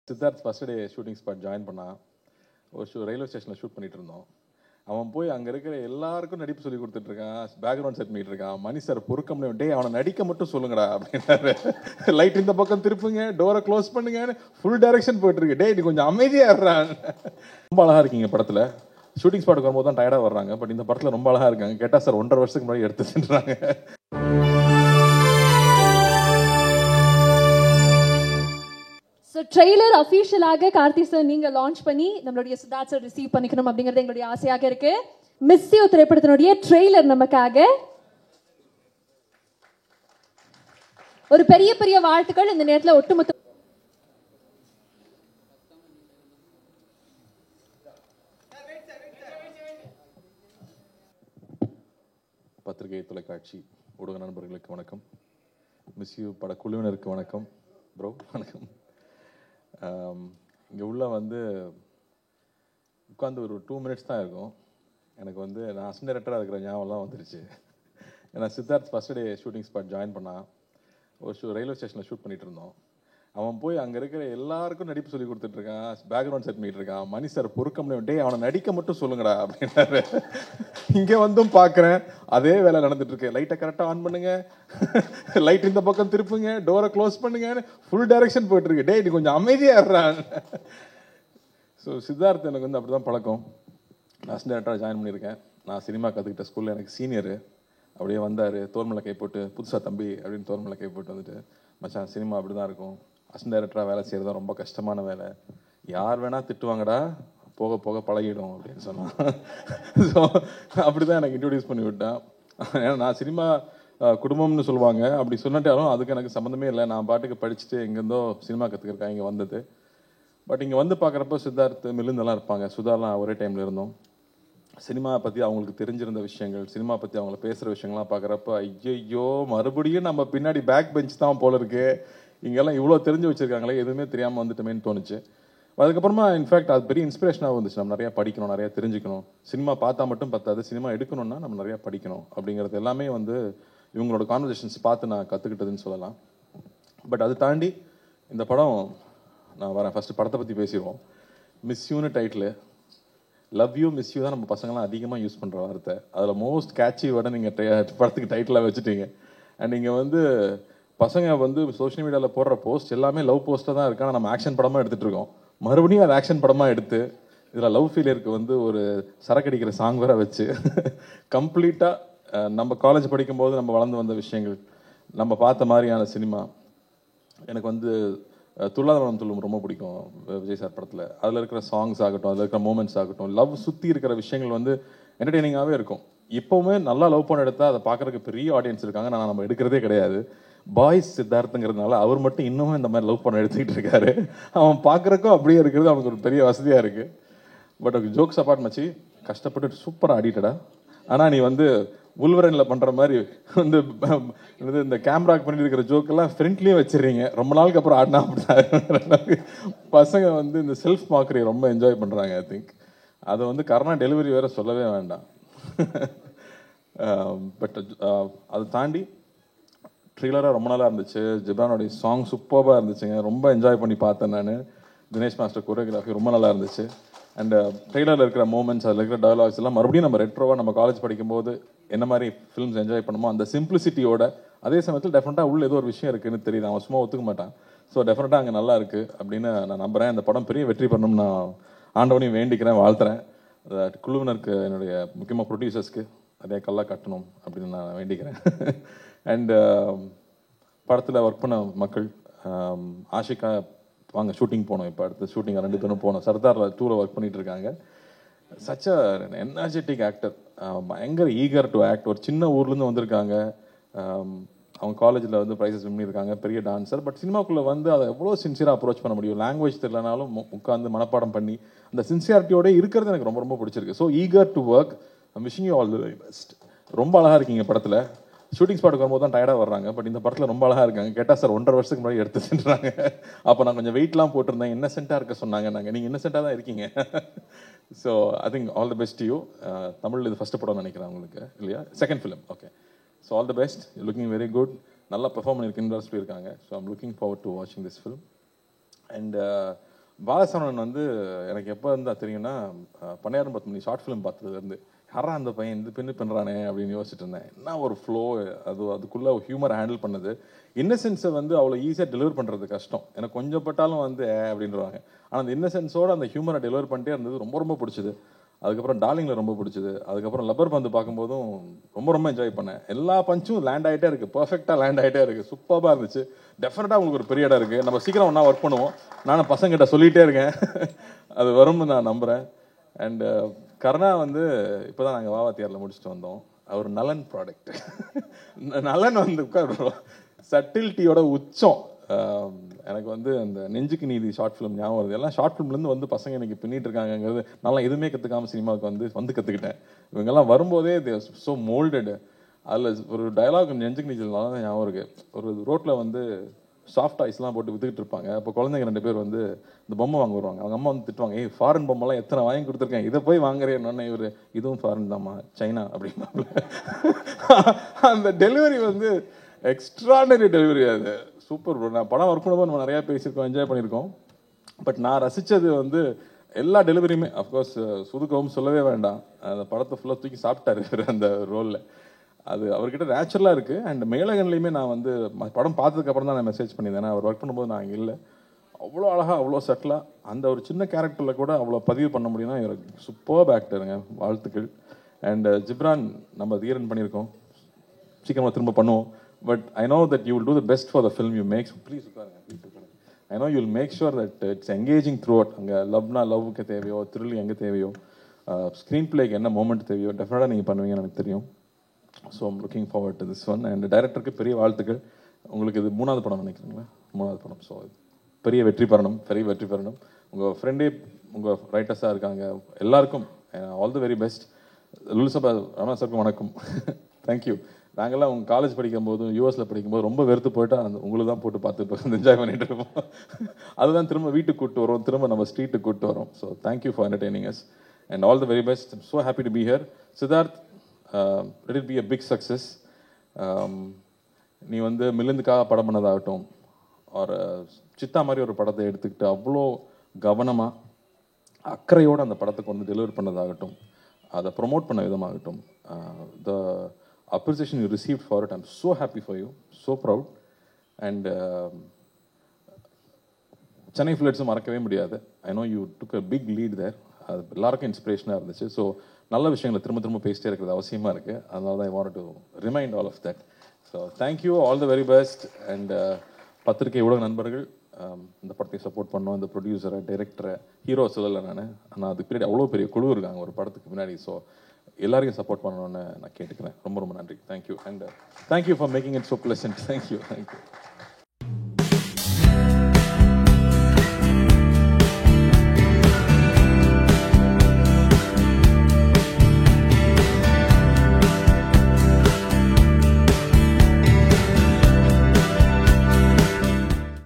Siddharth first day shooting spot join பண்ணான். ஒரு railway ஸ்டேஷனில் ஷூட் பண்ணிட்டு இருந்தோம். அவன் போய் அங்கே இருக்கிற எல்லாருக்கும் நடிப்பு சொல்லி கொடுத்துட்டு இருக்கான், பேக்ரவுண்ட் செட் பண்ணிட்டு இருக்கான். மணி சார் பொறுக்க முடியும், டே அவனை நடிக்க மட்டும் சொல்லுங்கடா அப்படின்னாரு. லைட் இந்த பக்கம் திருப்புங்க, டோரை க்ளோஸ் பண்ணுங்க, ஃபுல் டைரக்ஷன் போயிட்டு இருக்கு. டே நீ கொஞ்சம் அமைதியாக இருறான். ரொம்ப அழகாக இருக்கீங்க படத்தில். ஷூட்டிங் ஸ்பாட்டுக்கு வரும்போது தான் டயர்டாக வர்றாங்க, பட் இந்த படத்தில் ரொம்ப அழகாக இருக்காங்க. கேட்டால் சார் 1.5 வருஷத்துக்கு முன்னாடி எடுத்துட்டுறாங்க. ஸோ ட்ரெய்லர் அஃபீஷியலாக கார்த்தி சார் நீங்கள் லான்ச் பண்ணி நம்மளுடைய சித்தார்த் சார் ரிசீவ் பண்ணிக்கணும் அப்படிங்கிறது எங்களுடைய ஆசையாக இருக்கு. மிஸ் யூ திரைப்படத்தினுடைய ட்ரெய்லர் நமக்காக ஒரு பெரிய பெரிய வாழ்த்துக்கள். இந்த நேரத்தில் ஒட்டுமொத்த பத்திரிகை, தொலைக்காட்சி, ஊடக நண்பர்களுக்கு வணக்கம். மிஸ் யூ பட குழுவினருக்கு வணக்கம். ப்ரோ வணக்கம். இங்கே உள்ள உட்காந்து ஒரு 2 மினிட்ஸ் தான் இருக்கும். எனக்கு நான் அசிஸ்டன்ட் டைரக்டராக இருக்கிற ஞாபகம்லாம் வந்துருச்சு. ஏன்னா Siddharth first day shooting spot join பண்ணான். ஒரு ரயில்வே ஸ்டேஷனில் ஷூட் பண்ணிட்டு இருந்தோம். அவன் போய் அங்கே இருக்கிற எல்லாருக்கும் நடிப்பு சொல்லி கொடுத்துட்டு இருக்கான், பேக்ரவுண்ட் செட் பண்ணிட்டு இருக்கான். மணி சார் பொறுக்க முடியும், டே அவனை நடிக்க மட்டும் சொல்லுங்கடா அப்படின்னாரு. இங்கே பார்க்குறேன் அதே வேலை நடந்துட்டு இருக்கு. லைட்டை கரெக்டாக ஆன் பண்ணுங்க, லைட் இந்த பக்கம் திருப்புங்க, டோரை க்ளோஸ் பண்ணுங்க, ஃபுல் டைரக்ஷன் போயிட்டு இருக்கு. டே நீ கொஞ்சம் அமைதியாக இருறான். ஸோ சித்தார்த் எனக்கு அப்படி தான் பழக்கம். நான் அசிஸ்டன்ட் டைரக்டராக ஜாயின் பண்ணியிருக்கேன். நான் சினிமா கற்றுக்கிட்ட ஸ்கூலில் எனக்கு சீனியரு. அப்படியே வந்தார், தோர்மலை கை போட்டு, புதுசாக தம்பி அப்படின்னு தோர்மலை கை போட்டு வந்துட்டு, மச்சான் சினிமா அப்படி தான் இருக்கும், அசிஸ்டன்ட் டைரக்டராக வேலை செய்கிறது ரொம்ப கஷ்டமான வேலை, யார் வேணால் திட்டுவாங்கடா, போக போக பழகிடும் அப்படின்னு சொன்னான். ஸோ அப்படி தான் எனக்கு இன்ட்ரடியூஸ் பண்ணி விட்டான். ஏன்னா நான் சினிமா குடும்பம்னு சொல்லுவாங்க, அப்படி சொன்னாட்டாலும் அதுக்கு எனக்கு சம்மந்தமே இல்லை. நான் பாட்டுக்கு படிச்சுட்டு எங்கேருந்தோ சினிமா கற்றுக்கிறக்காக இங்கே வந்தது. பட் இங்கே பார்க்குறப்ப சித்தார்த் மில்லுந்தெல்லாம் இருப்பாங்க, சுதாலாம் ஒரே டைமில் இருந்தோம். சினிமா பற்றி அவங்களுக்கு தெரிஞ்சிருந்த விஷயங்கள், சினிமா பற்றி அவங்கள பேசுகிற விஷயங்கள்லாம் பார்க்குறப்ப ஐயோ மறுபடியும் நம்ம பின்னாடி பேக் பெஞ்ச் தான் போல இருக்கு, இங்கெல்லாம் இவ்வளோ தெரிஞ்சு வச்சுருக்காங்களே, எதுவுமே தெரியாமல் வந்துட்டோமேன்னு தோணுச்சு. அதுக்கப்புறமா இன்ஃபேக்ட் அது பெரிய இன்ஸ்பிரேஷனாக வந்துச்சு. நம்ம நிறையா படிக்கணும், நிறையா தெரிஞ்சுக்கணும். சினிமா பார்த்தா மட்டும் பத்தாது, சினிமா எடுக்கணும்னா நம்ம நிறையா படிக்கணும் அப்படிங்கிறது எல்லாமே இவங்களோட கான்வர்சேஷன்ஸ் பார்த்து நான் கற்றுக்கிட்டதுன்னு சொல்லலாம். பட் அது தாண்டி இந்த படம் நான் வரேன். ஃபஸ்ட்டு படத்தை பற்றி பேசிடுவோம். மிஸ் யூன்னு title. Love you miss you தான் நம்ம பசங்களாம் அதிகமாக யூஸ் பண்ணுற வார்த்தை. அதில் மோஸ்ட் கேட்சி வேர்டை நீங்கள் படத்துக்கு டைட்டிலாக வச்சுட்டீங்க. அண்ட் நீங்கள் பசங்க சோஷியல் மீடியாவில் போடுற போஸ்ட் எல்லாமே லவ் போஸ்ட்டாக தான் இருக்கு. ஆனால் நம்ம ஆக்ஷன் படமாக எடுத்துகிட்டு இருக்கோம். மறுபடியும் அது ஆக்ஷன் படமாக எடுத்து இதில் லவ் ஃபீலியருக்கு ஒரு சரக்கடிக்கிற சாங் வேற வச்சு கம்ப்ளீட்டாக நம்ம காலேஜ் படிக்கும்போது நம்ம வளர்ந்து வந்த விஷயங்கள், நம்ம பார்த்த மாதிரியான சினிமா. எனக்கு துள்ளாதவனம் துள்ளும் ரொம்ப பிடிக்கும் விஜய் சார் படத்தில். அதில் இருக்கிற சாங்ஸ் ஆகட்டும், அதில் இருக்கிற மூமெண்ட்ஸ் ஆகட்டும், லவ் சுற்றி இருக்கிற விஷயங்கள் என்டர்டெய்னிங்காகவே இருக்கும். இப்போவுமே நல்லா லவ் பண்ண எடுத்தால் அதை பார்க்குறதுக்கு பெரிய ஆடியன்ஸ் இருக்காங்க. நான் நம்ம எடுக்கிறதே கிடையாது. பாய்ஸ் சித்தார்த்துங்கிறதுனால அவர் மட்டும் இன்னமும் இந்த மாதிரி லவ் பண்ண எடுத்துக்கிட்டு இருக்காரு. அவன் பார்க்குறக்கும் அப்படியே இருக்கிறது அவனுக்கு ஒரு பெரிய வசதியாக இருக்குது. பட் ஜோக்ஸ் அப்பார்ட் மச்சி, கஷ்டப்பட்டு சூப்பராக ஆடிட்டடா. ஆனால் நீ உல்வரனில் பண்ணுற மாதிரி இந்த கேமராக்கு பண்ணிட்டு இருக்கிற ஜோக்கெல்லாம் ஃப்ரெண்ட்லேயும் வச்சிடுறீங்க. ரொம்ப நாளுக்கு அப்புறம் ஆடினா அப்படிதான். பசங்க இந்த செல்ஃப் மார்க்கரி ரொம்ப என்ஜாய் பண்ணுறாங்க. ஐ திங்க் அதை கரோனா டெலிவரி வேறு சொல்லவே வேண்டாம். பட் அதை தாண்டி ட்ரெய்லராக ரொம்ப நல்லா இருந்துச்சு. ஜிப்ரானுடைய சாங் சூப்பராக இருந்துச்சுங்க. ரொம்ப என்ஜாய் பண்ணி பார்த்தேன் நான். தினேஷ் மாஸ்டர் கோரியோகிராஃபி ரொம்ப நல்லா இருந்துச்சு. அண்ட் ட்ரெய்லரில் இருக்கிற மூமெண்ட்ஸ், அதில் இருக்கிற டயலாக்ஸ் எல்லாம் மறுபடியும் நம்ம ரெட்ரோவாக நம்ம காலேஜ் படிக்கும்போது என்ன மாதிரி ஃபிலிம்ஸ் என்ஜாய் பண்ணுமோ அந்த சிம்பிளிசிட்டியோட, அதே சமயத்தில் டெஃபினட்டாக உள்ள ஏதோ ஒரு விஷயம் இருக்குன்னு தெரியுது. அவன் சும்மா ஒத்துக்க மாட்டான். ஸோ டெஃபினட்டாக அங்கே நல்லா இருக்குது அப்படின்னு நான் நம்புகிறேன். இந்த படம் பெரிய வெற்றி பண்ணணும்னு நான் ஆண்டவனையும் வேண்டிக்கிறேன், வாழ்த்துறேன். குழுவினருக்கு, என்னுடைய முக்கியமாக ப்ரொடியூசர்ஸ்க்கு அதே கல்லாக கட்டணும் அப்படின்னு நான் வேண்டிக்கிறேன். அண்ட் படத்தில் ஒர்க் பண்ண மக்கள், ஆஷிகா வாங்க ஷூட்டிங் போனோம். இப்போ அடுத்த ஷூட்டிங் 2 பேரும் போனோம். சர்தார் 2ல் ஒர்க் பண்ணிட்டு இருக்காங்க. சச் அ எனர்ஜெட்டிக் ஆக்டர், பயங்கர ஈகர் டு ஆக்ட். ஒரு சின்ன ஊர்லேருந்து வந்திருக்காங்க. அவங்க காலேஜில் ப்ரைஸஸ் வின் பண்ணியிருக்காங்க, பெரிய டான்ஸர். பட் சினிமாக்குள்ளே அதை எவ்வளோ சின்சியராக அப்ரோச் பண்ண முடியும். லாங்குவேஜ் தெரியலனாலும் உட்காந்து மனப்பாடம் பண்ணி அந்த சின்சியாரிட்டியோட இருக்கிறது எனக்கு ரொம்ப ரொம்ப பிடிச்சிருக்கு. So eager to work. Wishing you all the very best. ரொம்ப அழகாக இருக்கீங்க படத்தில். ஷூட்டிங் ஸ்பாட்டுக்கு வரும்போது தான் டயர்டாக வர்றாங்க, பட் இந்த படத்தில் ரொம்ப அழகாக இருக்காங்க. கேட்டால் சார் 1.5 வருஷத்துக்கு முன்னாடி எடுத்துட்டுறாங்க. அப்போ நான் கொஞ்சம் வெயிட்லாம் போட்டிருந்தேன், இன்னசென்ட்டாக இருக்க சொன்னாங்க. நீங்கள் இன்னசென்ட்டாக தான் இருக்கீங்க. So I think all the best you. தமிழில் இது ஃபஸ்ட்டு படம் நினைக்கிறேன் உங்களுக்கு, இல்லையா? Second film. Okay. So all the best. Looking very good. நல்லா பெர்ஃபார்ம் பண்ணியிருக்கேன்னு சொல்லியிருக்காங்க. So I'm looking forward to வாட்சிங் திஸ் ஃபிலிம். அண்ட் பாலசரவணன் வந்து எனக்கு எப்போ இருந்தா தெரியும்னா பன்னியாரம் 10 மணி ஷார்ட் ஃபிலிம் பார்த்ததுலேருந்து யாரா அந்த பையன் இந்த பின்னு பண்ணுறானே அப்படின்னு யோசிச்சுட்டு இருந்தேன். என்ன ஒரு ஃப்ளோ, அதுக்குள்ளே ஹியூமர் ஹேண்டில் பண்ணது. இன்னசென்ஸை வந்து அவ்வளோ ஈஸியாக டெலிவர் பண்ணுறது கஷ்டம். எனக்கு கொஞ்சம் பட்டாலும் வந்து அப்படின்றவாங்க. ஆனால் அந்த இன்னசென்ஸோட அந்த ஹியூமரை டெலிவர் பண்ணிட்டே இருந்தது ரொம்ப ரொம்ப பிடிச்சது. அதுக்கப்புறம் டார்லிங்கில் ரொம்ப பிடிச்சது. அதுக்கப்புறம் லப்பர் பந்து பார்க்கும்போதும் ரொம்ப ரொம்ப என்ஜாய் பண்ணேன். எல்லா பஞ்சும் லேண்ட் ஆகிட்டே இருக்குது, பர்ஃபெக்டாக லேண்ட் ஆகிட்டே இருக்குது, சூப்பராக இருந்துச்சு. டெஃபினட்டாக உங்களுக்கு ஒரு பெரிய இடம் இருக்குது. நம்ம சீக்கிரம் ஒன்றா ஒர்க் பண்ணுவோம். நானும் பசங்கிட்ட சொல்லிகிட்டே இருக்கேன், அது வரும்னு நான் நம்புகிறேன். அண்ட் கருணா வந்து இப்போ தான் நாங்கள் வாவாத்தியாரில் முடிச்சுட்டு வந்தோம். அவர் நலன் ப்ராடக்ட். நலன் வந்து உட்கார் சட்டில்ட்டியோட உச்சம். எனக்கு வந்து அந்த நெஞ்சுக்கு நீதி ஷார்ட் ஃபிலிம் ஞாபகம் வருது. எல்லாம் ஷார்ட் ஃபிலிம்லேருந்து வந்து பசங்க இன்னைக்கு பின்னிட்டு இருக்காங்கிறது நல்லா எதுவுமே கற்றுக்காமல் சினிமாவுக்கு வந்து கற்றுக்கிட்டேன். இவங்கெல்லாம் வரும்போதே ஸோ மோல்டடு. அதில் ஒரு டயலாக் நெஞ்சுக்கு நீச்சல் நல்லா தான் ஞாபகம் இருக்குது. ஒரு ரோட்டில் வந்து சாஃப்ட் ஐஸ்லாம் போட்டு வித்துக்கிட்டு இருப்பாங்க. அப்போ குழந்தைங்க 2 பேர் வந்து இந்த பொம்மை வாங்க வருவாங்க. அவங்க அம்மா வந்து திட்டுவாங்க, ஏய் ஃபாரின் பொம்மைலாம் எத்தனை வாங்கி கொடுத்துருக்கேன், இதை போய் வாங்குறேன்னு. இவர் இதுவும் ஃபாரின் தாம்மா, சைனா அப்படின்னா. அந்த டெலிவரி வந்து எக்ஸ்ட்ராடனரி டெலிவரி. அது சூப்பர் ப்ரோ. நான் படம் ஒர்க் பண்ணும்போது நம்ம நிறையா பேசியிருக்கோம், என்ஜாய் பண்ணியிருக்கோம். பட் நான் ரசித்தது வந்து எல்லா டெலிவரியுமே. அஃப்கோர்ஸ் சுதுகவும் சொல்லவே வேண்டாம், அந்த படத்தை ஃபுல்லாக தூக்கி சாப்பிட்டாரு அந்த ரோலில். அது அவர்கிட்ட நேச்சுரலாக இருக்குது. அண்ட் மேலகன்லேயுமே நான் வந்து படம் பார்த்ததுக்கப்புறம் தான் நான் மெசேஜ் பண்ணியிருந்தேன். ஏன்னா அவர் ஒர்க் பண்ணும்போது நான் இங்கே இல்லை. அவ்வளோ அழகாக, அவ்வளோ சட்டிலாக அந்த ஒரு சின்ன கேரக்டரில் கூட அவ்வளோ பதிவு பண்ண முடியும்னா இவர் சூப்பர் ஆக்டருங்க. வாழ்த்துக்கள். அண்ட் ஜிப்ரான் நம்ம தீரன் பண்ணியிருக்கோம், சீக்கிரமாக திரும்ப பண்ணுவோம். But I know that you will do the best for the film you makes. Please உட்காருங்க, ப்ளீஸ் உட்காருங்க. I know you will make sure that it's engaging throughout. அங்கே லவ்னா லவ்வுக்கு தேவையோ, த்ரில் எங்கே தேவையோ, ஸ்க்ரீன் பிளேக்கு என்ன மூமெண்ட் தேவையோ டெஃபினட்டாக நீங்கள் பண்ணுவீங்கன்னு எனக்கு தெரியும். So I'm looking forward to this one. And டைரக்டருக்கு பெரிய வாழ்த்துக்கள். உங்களுக்கு இது 3வது படம் நினைக்கிறீங்களா? 3வது படம். ஸோ பெரிய வெற்றி பெறணும், பெரிய வெற்றி பெறணும். உங்கள் ஃப்ரெண்டே உங்கள் ரைட்டர்ஸாக இருக்காங்க, எல்லாருக்கும் ஆல் தி வெரி பெஸ்ட். லுல்சபா ரமணா சாருக்கும் வணக்கம். தேங்க்யூ. நாங்கள்லாம் உங்கள் காலேஜ் படிக்கும்போது, யூஎஸில் படிக்கும்போது ரொம்ப வெறுத்து போயிட்டா அந்த உங்களுக்கு தான் போட்டு பார்த்து என்ஜாய் பண்ணிட்டு இருப்போம். அதுதான் திரும்ப வீட்டுக்கு கூப்பிட்டு வரோம், திரும்ப நம்ம ஸ்ட்ரீட்டுக்கு கூப்பிட்டு வரோம். So thank you for entertaining us and all the very best. I'm so happy to be here. Siddharth, let it be a big success. நீ வந்து மில்லுந்துக்காக படம் பண்ணதாகட்டும், ஒரு சித்தா மாதிரி ஒரு படத்தை எடுத்துக்கிட்டு அவ்வளோ கவனமாக அக்கறையோடு அந்த படத்துக்கு வந்து டெலிவர் பண்ணதாகட்டும், அதை ப்ரொமோட் பண்ண விதமாகட்டும், த appreciation you received for it, I'm so happy for you, so proud. And Chennai ஃபிளட்ஸும் மறக்கவே முடியாது. I know you took a big lead there. அது எல்லாருக்கும் இன்ஸ்பிரேஷனாக இருந்துச்சு. ஸோ நல்ல விஷயங்களை திரும்ப திரும்ப பேசிட்டே இருக்கிறது அவசியமாக இருக்குது. அதனால தான் I want to remind all of that. So thank you, all the very best. And பத்திரிகை ஊடக நண்பர்கள், இந்த படத்தை சப்போர்ட் பண்ணோம். இந்த ப்ரொடியூசரை, டைரக்டரை, ஹீரோ சொல்லலை நான், ஆனால் அதுக்கு பின்னாடி அவ்வளோ பெரிய குழு இருக்காங்க ஒரு படத்துக்கு பின்னாடி. ஸோ எல்லாரையும் சப்போர்ட் பண்ணணும்னு நான் கேட்டுக்கிறேன். ரொம்ப ரொம்ப நன்றி. Thank you. And thank you for making it so pleasant. Thank you.